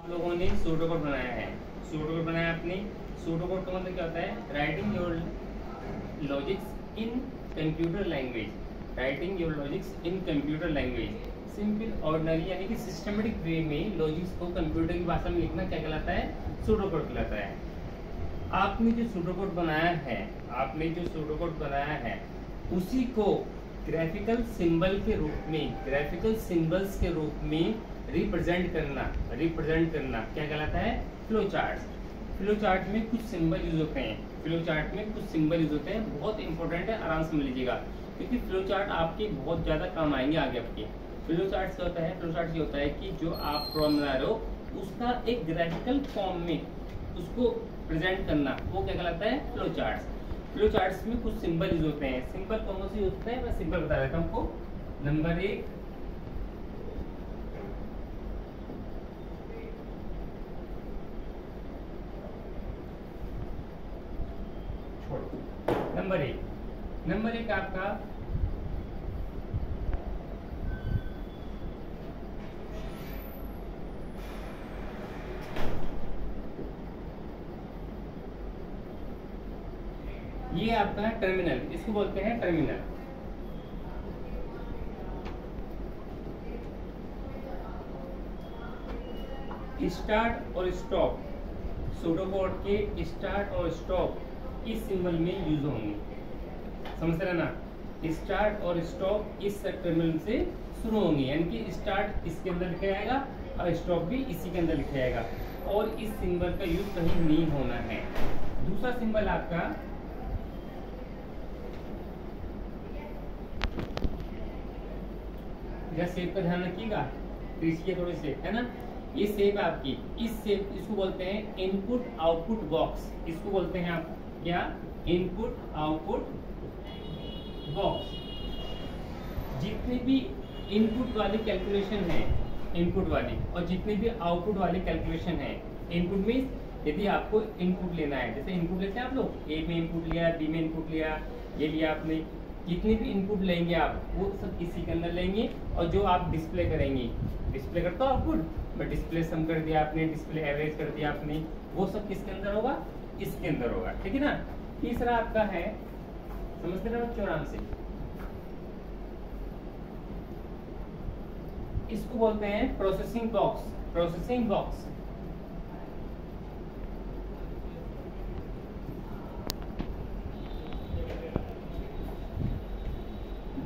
आप लोगों ने सूडोकोड बनाया है। सूडोकोड बनाया आपने। सूडोकोड का मतलब क्या होता है? Writing your logics in computer language. Writing your logics in computer language. Simple ordinary यानी कि सिस्टमेटिक वे में लॉजिक्स को कंप्यूटर की भाषा में लिखना क्या कहलाता है? सूडोकोड कहलाता है। आपने जो सूडोकोड बनाया है उसी को ग्राफिकल सिंबल के रूप में, ग्राफिकल सिंबल्स के रूप में रिप्रेजेंट करना क्या कहलाता है? Flow chart. फ्लो चार्ट में कुछ सिंबल यूज होते हैं। बहुत इंपॉर्टेंट है, आराम से समझ लीजिएगा, क्योंकि फ्लो चार्ट आपके बहुत ज्यादा काम आएंगे आगे आपके। फ्लो चार्ट क्या होता है? फ्लो चार्ट ये होता है कि जो आप प्रोग्राम बना रहे हो उसका एक ग्राफिकल फॉर्म में उसको प्रेजेंट करना, वो क्या कहलाता है? Flow charts. फ्लो चार्ट्स में कुछ सिंबल यूज होते हैं। सिंबल कौन से यूज होते हैं? मैं सिंबल बता देता हूँ आपको। नंबर 1 नंबर एक आपका ये आपका है टर्मिनल, इसको बोलते हैं टर्मिनल। स्टार्ट और स्टॉप, सूडोकोड के स्टार्ट और स्टॉप इस सिंबल में यूज होंगे, समझ रहे ना? स्टार्ट और स्टॉप इस टर्मिनल से शुरू होंगे, यानी कि स्टार्ट इसके अंदर लिखा जाएगा और स्टॉप भी इसी के अंदर लिखा जाएगा, और इस सिंबल का यूज कहीं नहीं होना है। दूसरा सिंबल आपका शेप का ध्यान रखिएगा, थोड़े से है ना। ये शेप आपकी, इस शेप इसको बोलते हैं इनपुट आउटपुट बॉक्स। इसको बोलते हैं आप क्या? Input output box. जितने भी इनपुट वाली कैलकुलेशन है, इनपुट वाली, और जितने भी आउटपुट वाली कैलकुलेशन है, इनपुट मीन्स यदि आपको इनपुट लेना है, जैसे इनपुट लेते हैं आप लोग, ए में इनपुट लिया, बी में इनपुट लिया, ये लिया आपने, जितने भी इनपुट लेंगे आप वो सब इसी के अंदर लेंगे, और जो आप डिस्प्ले करेंगे, डिस्प्ले करता हो आउटपुट, बट डिस्प्ले सम कर दिया आपने, डिस्प्ले एवरेज कर दिया आपने, वो सब किसके अंदर होगा? इसके अंदर होगा, ठीक है ना। तीसरा आपका है, समझते रहो बच्चों आराम से, इसको बोलते हैं प्रोसेसिंग बॉक्स। प्रोसेसिंग बॉक्स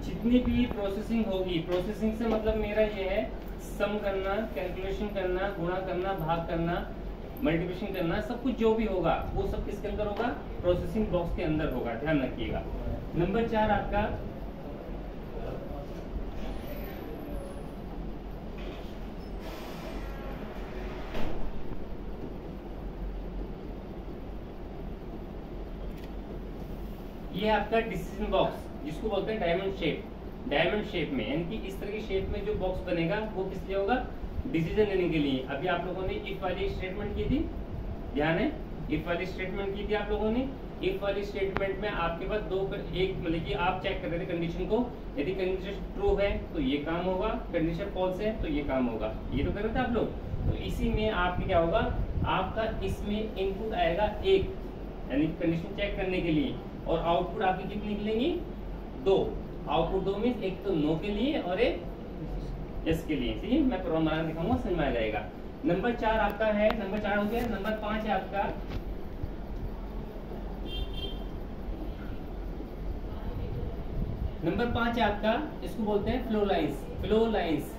जितनी भी प्रोसेसिंग होगी, प्रोसेसिंग से मतलब मेरा ये है सम करना, कैलकुलेशन करना, गुणा करना, भाग करना, मल्टीप्लिकेशन करना, सब कुछ जो भी होगा वो सब किसके अंदर होगा? प्रोसेसिंग बॉक्स के अंदर होगा, ध्यान रखिएगा। नंबर 4 आपका ये आपका डिसीजन बॉक्स, जिसको बोलते हैं डायमंड शेप। डायमंड शेप में, यानी कि इस तरह की शेप में जो बॉक्स बनेगा वो किस लिए होगा? डिसीजन लेने के लिए। अभी आप लोगों ने इफ वाली स्टेटमेंट की थी, ध्यान है, इफ वाली स्टेटमेंट की थी आप लोगों ने। इफ वाली स्टेटमेंट में आपके पास एक मतलब कि आप चेक कर रहे थे कंडीशन को, यदि कंडीशन ट्रू है तो ये काम होगा, कंडीशन फॉल्स है तो ये काम होगा, ये तो कर रहे थे आप लोग। तो इसी में आपके क्या होगा? आपका इसमें इनपुट आएगा 1, यानी कंडीशन चेक करने के लिए, और आउटपुट आपकी कितनी निकलेंगी? 2। आउटपुट 2 मीन्स एक तो नो के लिए और एक यस के लिए। ठीक है, मैं प्रोग्राम बना दिखाऊंगा, समझ में आ जाएगा। नंबर 4 आपका है, नंबर 4 हो गया। नंबर 5 है आपका इसको बोलते हैं flow lines. Flow lines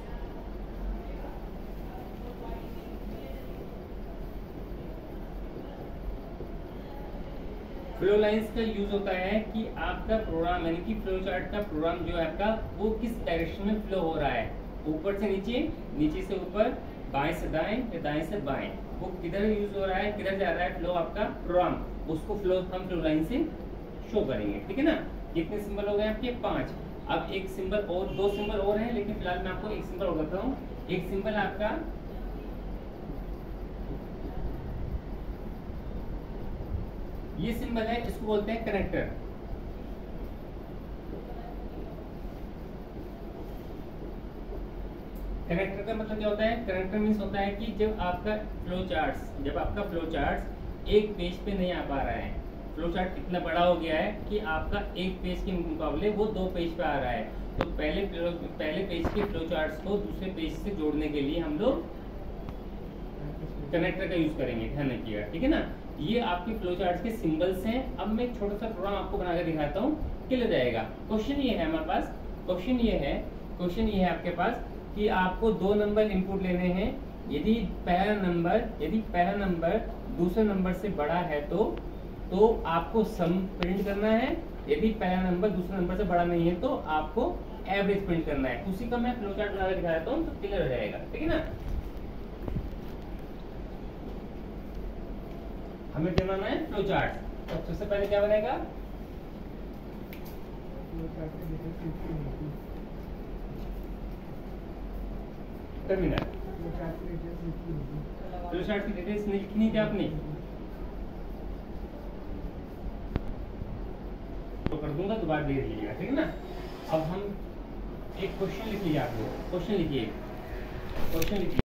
flow lines का यूज होता है कि आपका प्रोग्राम, यानी कि फ्लो चार्ट का प्रोग्राम जो है आपका, वो किस डायरेक्शन में फ्लो हो रहा है, ऊपर से नीचे, नीचे से ऊपर, बाएं से दाएं या दाएं से बाएं, वो किधर यूज हो रहा है, किधर जा रहा है फ्लो आपका प्रोग्राम, उसको हम फ्लो लाइन से शो करेंगे। ठीक है ना। कितने सिंबल हो गए आपके? 5। अब एक सिंबल और, 2 सिंबल और हैं, लेकिन फिलहाल मैं आपको एक सिंबल और बताता हूँ। एक सिंबल आपका ये सिंबल है, इसको बोलते हैं कनेक्टर। कनेक्टर का मतलब क्या होता है? कनेक्टर मीन्स होता है कि जब आपका फ्लो चार्ट्स एक पेज पे नहीं आ पा रहा है, फ्लो चार्ट इतना बड़ा हो गया है कि आपका एक पेज के मुकाबले वो 2 पेज पे आ रहा है, तो पहले पेज के फ्लो चार्ट्स को दूसरे पेज से जोड़ने के लिए हम लोग कनेक्टर का यूज करेंगे, ध्यान रखिएगा, ठीक है ना। ये आपके फ्लो चार्ट्स के सिंबल्स हैं। अब मैं एक छोटा सा प्रोग्राम आपको बना के दिखाता हूँ, क्लियर जाएगा। क्वेश्चन ये है हमारे पास, क्वेश्चन ये है आपके पास कि आपको 2 नंबर इनपुट लेने हैं। यदि पहला नंबर दूसरे नंबर से बड़ा है तो आपको सम प्रिंट करना है। यदि पहला नंबर दूसरे नंबर से बड़ा नहीं है तो आपको एवरेज प्रिंट करना है। उसी का मैं फ्लो चार्ट बना के दिखा देता हूँ, तो क्लियर हो जाएगा, ठीक है ना। हमें क्या बनाना है? Flow chart. तो सबसे पहले क्या बनेगा? टर्मिनल। फ्लो चार्ट की डिटेल्स लिखनी थी आपने, तो कर दूंगा, दोबारा दे दीजिएगा, ठीक है ना। अब हम एक क्वेश्चन लिख लीजिए, आप लोग क्वेश्चन लिखिए।